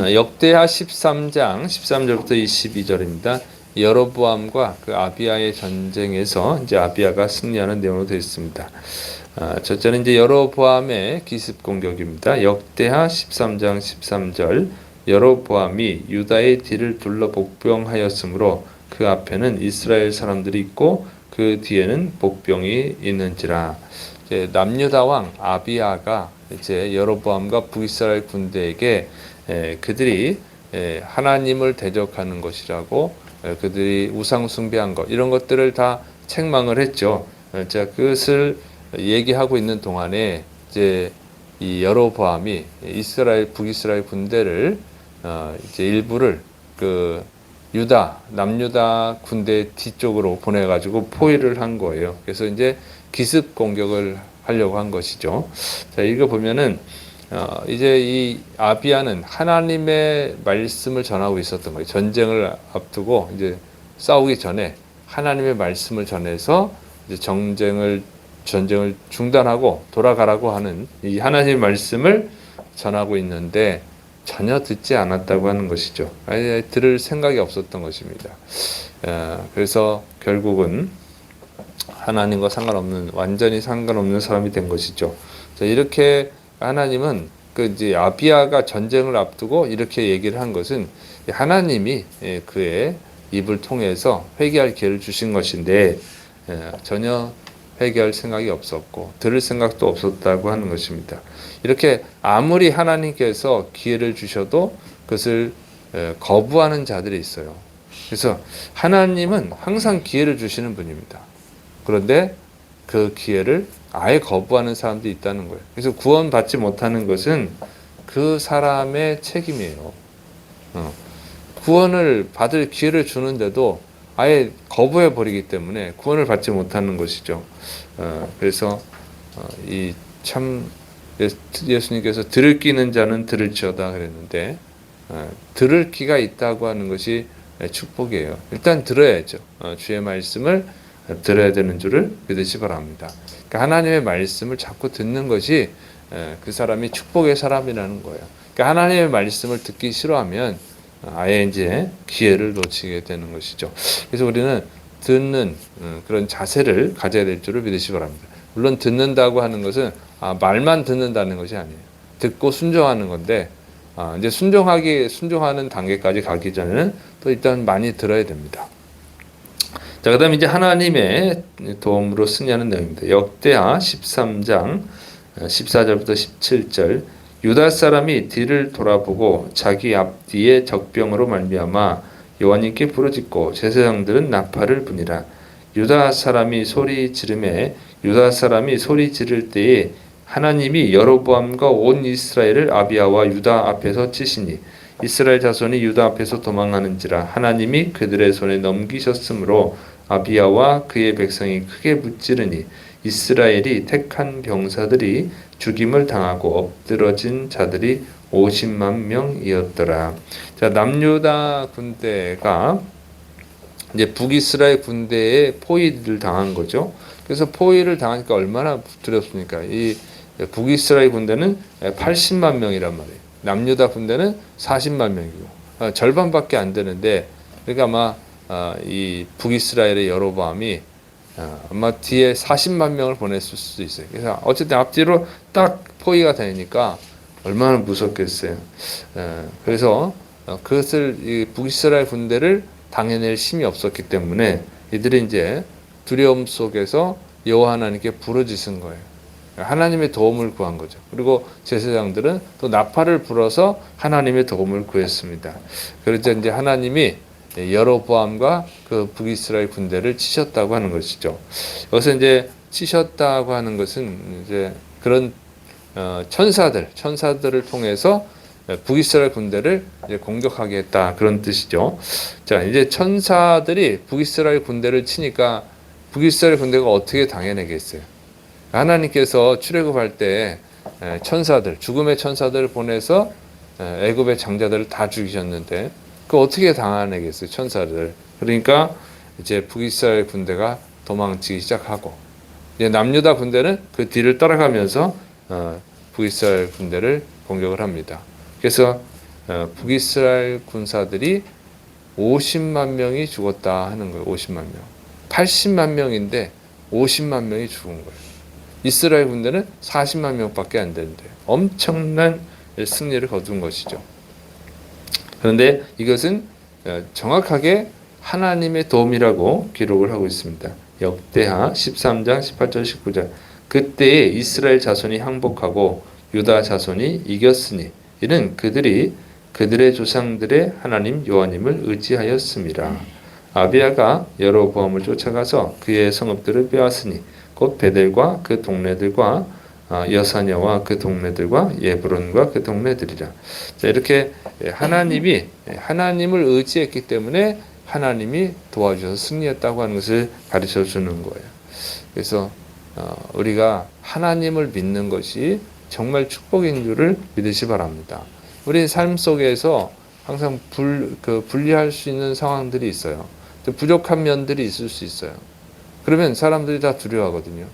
역대하 13장 13절부터 22절입니다. 여로보암과 그 아비야의 전쟁에서 이제 아비야가 승리하는 내용으로 되어 있습니다. 첫째는 이제 여로보암의 기습 공격입니다. 역대하 13장 13절 여로보암이 유다의 뒤를 둘러 복병하였으므로 그 앞에는 이스라엘 사람들이 있고 그 뒤에는 복병이 있는지라. 이제 남유다 왕 아비야가 이제 여로보암과 북이스라엘 군대에게 그들이 하나님을 대적하는 것이라고 그들이 우상 숭배한 것 이런 것들을 다 책망을 했죠. 자, 그것을 얘기하고 있는 동안에 이제 이 여로보암이 북이스라엘 군대를 이제 일부를 그 남유다 군대 뒤쪽으로 보내가지고 포위를 한 거예요. 그래서 이제 기습 공격을 하려고 한 것이죠. 자, 이거 보면은 이제 이 아비야는 하나님의 말씀을 전하고 있었던 거예요. 전쟁을 앞두고 이제 싸우기 전에 하나님의 말씀을 전해서 이제 전쟁을 중단하고 돌아가라고 하는 이 하나님의 말씀을 전하고 있는데 전혀 듣지 않았다고 하는 것이죠. 아예 들을 생각이 없었던 것입니다. 그래서 결국은 하나님과 완전히 상관없는 사람이 된 것이죠. 자, 이렇게 하나님은 이제 아비야가 전쟁을 앞두고 이렇게 얘기를 한 것은 하나님이 그의 입을 통해서 회개할 기회를 주신 것인데 전혀 회개할 생각이 없었고 들을 생각도 없었다고 하는 것입니다. 이렇게 아무리 하나님께서 기회를 주셔도 그것을 거부하는 자들이 있어요. 그래서 하나님은 항상 기회를 주시는 분입니다. 그런데 그 기회를 아예 거부하는 사람도 있다는 거예요. 그래서 구원받지 못하는 것은 그 사람의 책임이에요. 구원을 받을 기회를 주는데도 아예 거부해 버리기 때문에 구원을 받지 못하는 것이죠. 그래서 예수님께서 들을 귀 있는 자는 들을지어다 그랬는데 들을 귀가 있다고 하는 것이 축복이에요. 일단 들어야죠. 주의 말씀을 들어야 되는 줄을 믿으시 바랍니다. 그러니까 하나님의 말씀을 자꾸 듣는 것이 그 사람이 축복의 사람이라는 거예요. 그러니까 하나님의 말씀을 듣기 싫어하면 아예 이제 기회를 놓치게 되는 것이죠. 그래서 우리는 듣는 그런 자세를 가져야 될 줄을 믿으시 바랍니다. 물론 듣는다고 하는 것은 말만 듣는다는 것이 아니에요. 듣고 순종하는 건데 이제 순종하는 단계까지 가기 전에는 또 일단 많이 들어야 됩니다. 자, 그다음 이제 하나님의 도움으로 승리하는 내용입니다. 역대하 13장 14절부터 17절 유다 사람이 뒤를 돌아보고 자기 앞뒤에 적병으로 말미암아 여호와님께 부르짖고 제사장들은 나팔을 부니라. 유다 사람이 소리 지를 때에 하나님이 여로보암과 온 이스라엘을 아비야와 유다 앞에서 치시니 이스라엘 자손이 유다 앞에서 도망하는지라. 하나님이 그들의 손에 넘기셨으므로 아비야와 그의 백성이 크게 무찌르니 이스라엘이 택한 병사들이 죽임을 당하고 엎드러진 자들이 50만 명이었더라. 자, 남유다 군대가 이제 북이스라엘 군대에 포위를 당한 거죠. 그래서 포위를 당하니까 얼마나 두렵습니까? 이 북이스라엘 군대는 80만 명이란 말이에요. 남유다 군대는 40만 명이고 절반밖에 안 되는데, 그러니까 아마 이 북이스라엘의 여로보암이 아마 뒤에 40만 명을 보냈을 수도 있어요. 그래서 어쨌든 앞뒤로 딱 포위가 되니까 얼마나 무섭겠어요. 그래서 그것을 이 북이스라엘 군대를 당해낼 힘이 없었기 때문에 이들이 이제 두려움 속에서 여호와 하나님께 부르짖은 거예요. 하나님의 도움을 구한 거죠. 그리고 제사장들은 또 나팔을 불어서 하나님의 도움을 구했습니다. 그래서 이제 하나님이 여로보암과 그 북이스라엘 군대를 치셨다고 하는 것이죠. 여기서 이제 치셨다고 하는 것은 이제 그런 천사들을 통해서 북이스라엘 군대를 이제 공격하게 했다, 그런 뜻이죠. 자, 이제 천사들이 북이스라엘 군대를 치니까 북이스라엘 군대가 어떻게 당해내겠어요? 하나님께서 출애굽할 때 죽음의 천사들을 보내서 애굽의 장자들을 다 죽이셨는데 그 어떻게 당해내겠어요, 천사들? 그러니까 이제 북이스라엘 군대가 도망치기 시작하고 이제 남유다 군대는 그 뒤를 따라가면서 북이스라엘 군대를 공격을 합니다. 그래서 북이스라엘 군사들이 50만 명이 죽었다 하는 거예요. 50만 명. 80만 명인데 50만 명이 죽은 거예요. 이스라엘 군대는 40만 명밖에 안 되는데 엄청난 승리를 거둔 것이죠. 그런데 이것은 정확하게 하나님의 도움이라고 기록을 하고 있습니다. 역대하 13장 18절 19절 그때에 이스라엘 자손이 항복하고 유다 자손이 이겼으니 이는 그들이 그들의 조상들의 하나님 여호와님을 의지하였음이라. 아비야가 여로보암을 쫓아가서 그의 성읍들을 빼앗으니 곧 베델과 그 동네들과 여사냐와 그 동네들과 예브론과 그 동네들이라. 자, 이렇게 하나님이 하나님을 의지했기 때문에 하나님이 도와주셔서 승리했다고 하는 것을 가르쳐 주는 거예요. 그래서 우리가 하나님을 믿는 것이 정말 축복인 줄을 믿으시 바랍니다. 우리 삶 속에서 항상 분리할 수 있는 상황들이 있어요. 부족한 면들이 있을 수 있어요. 그러면 사람들이 다 두려워하거든요.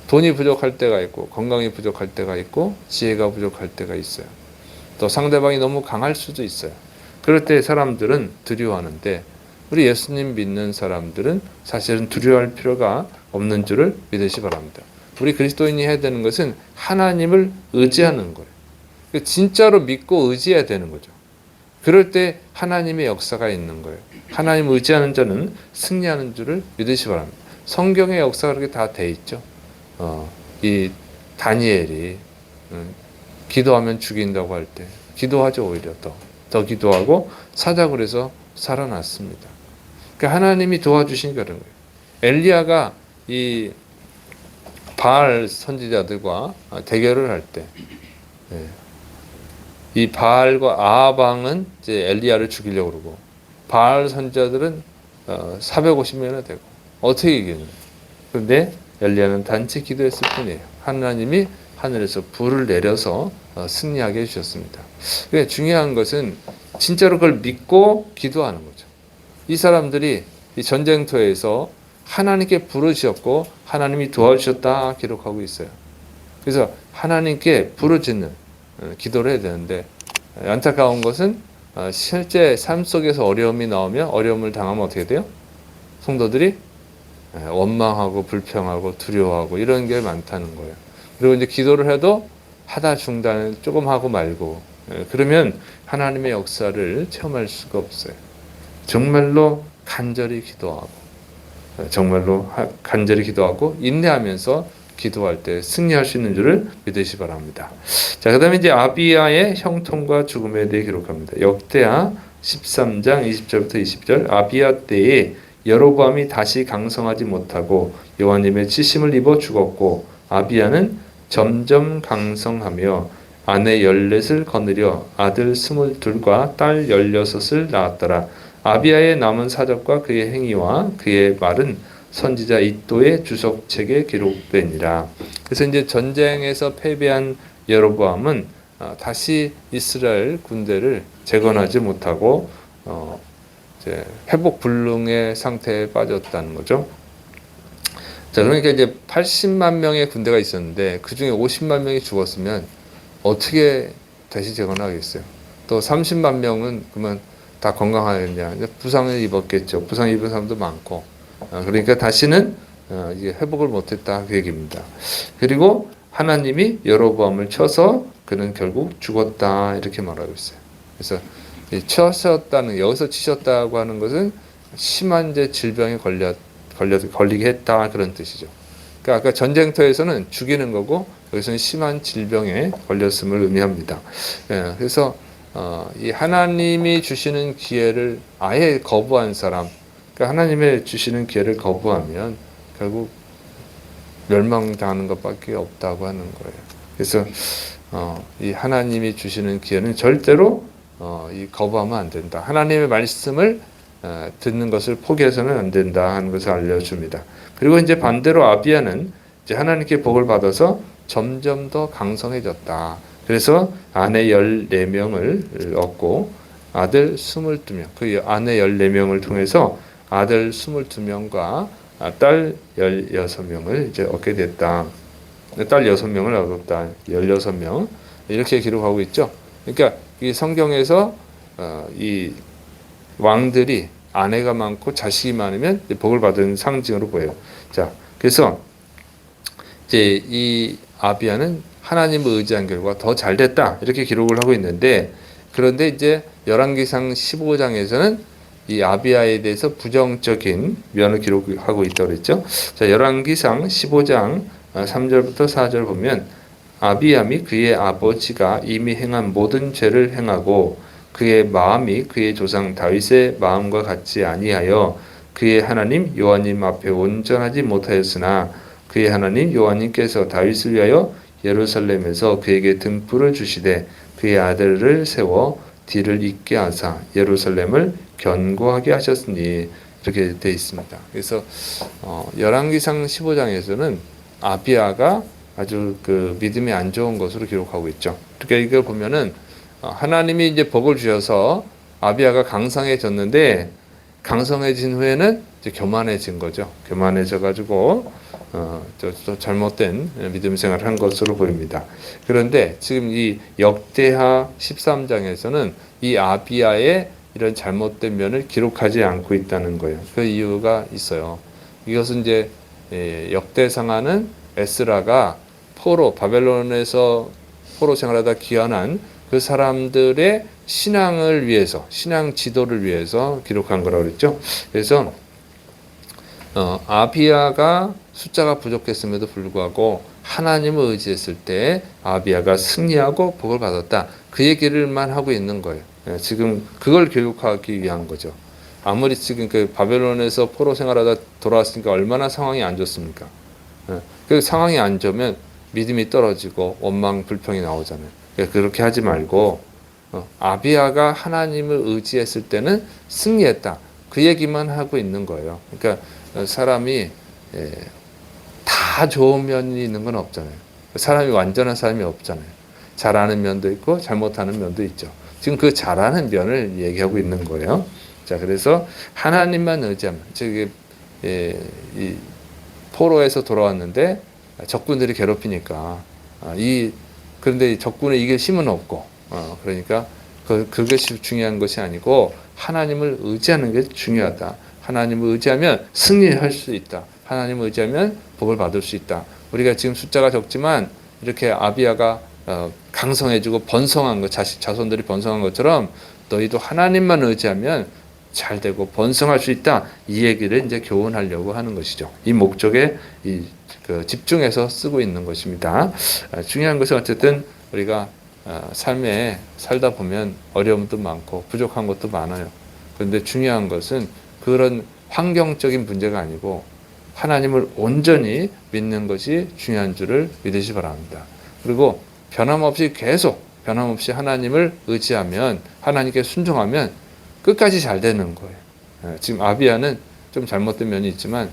돈이 부족할 때가 있고 건강이 부족할 때가 있고 지혜가 부족할 때가 있어요. 또 상대방이 너무 강할 수도 있어요. 그럴 때 사람들은 두려워하는데 우리 예수님 믿는 사람들은 사실은 두려워할 필요가 없는 줄을 믿으시 바랍니다. 우리 그리스도인이 해야 되는 것은 하나님을 의지하는 거예요. 진짜로 믿고 의지해야 되는 거죠. 그럴 때 하나님의 역사가 있는 거예요. 하나님 의지하는 자는 승리하는 줄을 믿으시 바랍니다. 성경의 역사가 그렇게 다 돼 있죠. 이 다니엘이 기도하면 죽인다고 할 때 기도하죠. 오히려 더 기도하고 사자굴에서 살아났습니다. 그러니까 하나님이 도와주시니까 그런 거예요. 엘리야가 이 바알 선지자들과 대결을 할 때 이 바알과 아합왕은 이제 엘리야를 죽이려고 그러고 바알 선지자들은 450명이나 되고 어떻게 이기는? 그런데 엘리야는 단지 기도했을 뿐이에요. 하나님이 하늘에서 불을 내려서 승리하게 해주셨습니다. 그러니까 중요한 것은 진짜로 그걸 믿고 기도하는 거죠. 이 사람들이 이 전쟁터에서 하나님께 부르셨고 하나님이 도와주셨다 기록하고 있어요. 그래서 하나님께 부르짖는 기도를 해야 되는데 안타까운 것은 실제 삶 속에서 어려움이 나오면 어려움을 당하면 어떻게 돼요? 성도들이 원망하고 불평하고 두려워하고 이런 게 많다는 거예요. 그리고 이제 기도를 해도 하다 중단 조금 하고 말고 그러면 하나님의 역사를 체험할 수가 없어요. 정말로 간절히 기도하고 인내하면서 기도할 때 승리할 수 있는 줄을 믿으시 바랍니다. 자, 그다음에 이제 아비야의 형통과 죽음에 대해 기록합니다. 역대하 13장 20절부터 20절 아비야 때에 여로보암이 다시 강성하지 못하고 여호와님의 치심을 입어 죽었고 아비야는 점점 강성하며 아내 14을 거느려 아들 22과 딸 16을 낳았더라. 아비야의 남은 사적과 그의 행위와 그의 말은 선지자 이도의 주석책에 기록되니라. 그래서 이제 전쟁에서 패배한 여로보암은 다시 이스라엘 군대를 재건하지 못하고 이제 회복 불능의 상태에 빠졌다는 거죠. 자, 그러니까 이제 80만 명의 군대가 있었는데 그 중에 50만 명이 죽었으면 어떻게 다시 재건하겠어요? 또 30만 명은 그러면 다 건강하겠냐? 부상을 입었겠죠. 부상 입은 사람도 많고. 그러니까 다시는 이제 회복을 못했다 그 얘기입니다. 그리고 하나님이 여로보암을 쳐서 그는 결국 죽었다 이렇게 말하고 있어요. 그래서 치셨다는 여기서 치셨다고 하는 것은 심한 질병에 걸리게 했다 그런 뜻이죠. 그러니까 아까 전쟁터에서는 죽이는 거고 여기서는 심한 질병에 걸렸음을 의미합니다. 그래서 이 하나님이 주시는 기회를 아예 거부한 사람, 그러니까 하나님의 주시는 기회를 거부하면 결국 멸망당하는 것밖에 없다고 하는 거예요. 그래서 이 하나님이 주시는 기회는 절대로 이 거부하면 안 된다. 하나님의 말씀을 듣는 것을 포기해서는 안 된다 하는 것을 알려줍니다. 그리고 이제 반대로 아비야는 이제 하나님께 복을 받아서 점점 더 강성해졌다. 그래서 아내 14명을 얻고 아들 22명, 그 아내 14명을 통해서 아들 22명과 딸 16명을 이제 얻게 됐다. 딸 6명을 얻었다. 16명. 이렇게 기록하고 있죠. 그러니까 이 성경에서 이 왕들이 아내가 많고 자식이 많으면 복을 받은 상징으로 보여요. 자, 그래서 이제 이 아비야는 하나님을 의지한 결과 더 잘됐다 이렇게 기록을 하고 있는데, 그런데 이제 열왕기상 15장에서는 이 아비야에 대해서 부정적인 면을 기록하고 있다고 그랬죠. 자, 열왕기상 15장 3절부터 4절 보면 아비야 및 그의 아버지가 이미 행한 모든 죄를 행하고 그의 마음이 그의 조상 다윗의 마음과 같지 아니하여 그의 하나님 여호와님 앞에 온전하지 못하였으나 그의 하나님 여호와님께서 다윗을 위하여 예루살렘에서 그에게 등불을 주시되 그의 아들을 세워 뒤를 잇게 하사 예루살렘을 견고하게 하셨으니 이렇게 되어 있습니다. 그래서 열왕기상 15장에서는 아비야가 아주 그 믿음이 안 좋은 것으로 기록하고 있죠. 그러니까 이걸 보면은 하나님이 이제 복을 주셔서 아비야가 강성해졌는데, 강성해진 후에는 이제 교만해진 거죠. 교만해져 가지고 또 잘못된 믿음 생활을 한 것으로 보입니다. 그런데 지금 이 역대하 13장에서는 이 아비야의 이런 잘못된 면을 기록하지 않고 있다는 거예요. 그 이유가 있어요. 이것은 이제 역대상하는 에스라가 바벨론에서 포로 생활하다 귀환한 그 사람들의 신앙을 위해서, 신앙 지도를 위해서 기록한 거라고 그랬죠. 그래서 아비야가 숫자가 부족했음에도 불구하고 하나님을 의지했을 때 아비야가 승리하고 복을 받았다. 그 얘기를만 하고 있는 거예요. 지금 그걸 교육하기 위한 거죠. 아무리 지금 그 바벨론에서 포로 생활하다 돌아왔으니까 얼마나 상황이 안 좋습니까? 그 상황이 안 좋으면 믿음이 떨어지고 원망 불평이 나오잖아요. 그렇게 하지 말고 아비야가 하나님을 의지했을 때는 승리했다. 그 얘기만 하고 있는 거예요. 그러니까 사람이 다 좋은 면이 있는 건 없잖아요. 사람이 완전한 사람이 없잖아요. 잘하는 면도 있고 잘못하는 면도 있죠. 지금 그 잘하는 면을 얘기하고 있는 거예요. 자, 그래서 하나님만 의지하면, 즉 이 포로에서 돌아왔는데 적군들이 괴롭히니까 그런데 적군을 이길 힘은 없고 그러니까 그것이 중요한 것이 아니고 하나님을 의지하는 게 중요하다. 하나님을 의지하면 승리할 수 있다. 하나님을 의지하면 복을 받을 수 있다. 우리가 지금 숫자가 적지만 이렇게 아비야가 강성해지고 번성한 것, 자손들이 번성한 것처럼 너희도 하나님만 의지하면 잘 되고 번성할 수 있다. 이 얘기를 이제 교훈하려고 하는 것이죠. 이 목적에 집중해서 쓰고 있는 것입니다. 중요한 것은 어쨌든 우리가 삶에 살다 보면 어려움도 많고 부족한 것도 많아요. 그런데 중요한 것은 그런 환경적인 문제가 아니고 하나님을 온전히 믿는 것이 중요한 줄을 믿으시 바랍니다. 그리고 변함없이 하나님을 의지하면, 하나님께 순종하면 끝까지 잘 되는 거예요. 지금 아비야는 좀 잘못된 면이 있지만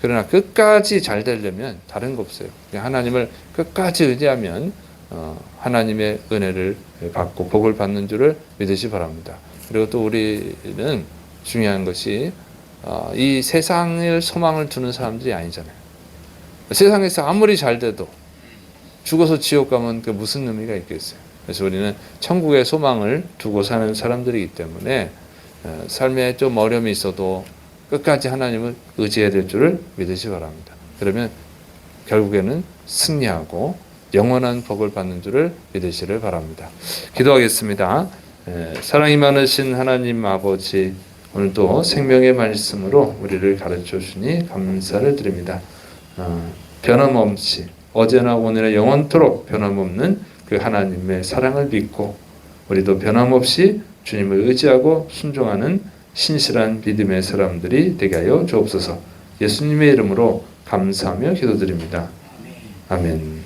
그러나 끝까지 잘 되려면 다른 거 없어요. 하나님을 끝까지 의지하면 하나님의 은혜를 받고 복을 받는 줄을 믿으시 바랍니다. 그리고 또 우리는 중요한 것이 이 세상을 소망을 두는 사람들이 아니잖아요. 세상에서 아무리 잘 돼도 죽어서 지옥 가면 그 무슨 의미가 있겠어요. 그래서 우리는 천국의 소망을 두고 사는 사람들이기 때문에 삶에 좀 어려움이 있어도 끝까지 하나님을 의지해야 될 줄을 믿으시 바랍니다. 그러면 결국에는 승리하고 영원한 복을 받는 줄을 믿으시를 바랍니다. 기도하겠습니다. 사랑이 많으신 하나님 아버지, 오늘도 생명의 말씀으로 우리를 가르쳐 주시니 감사를 드립니다. 변함없이 어제나 오늘의 영원토록 변함없는 그 하나님의 사랑을 믿고 우리도 변함없이 주님을 의지하고 순종하는 신실한 믿음의 사람들이 되게 하여 주옵소서. 예수님의 이름으로 감사하며 기도드립니다. 아멘.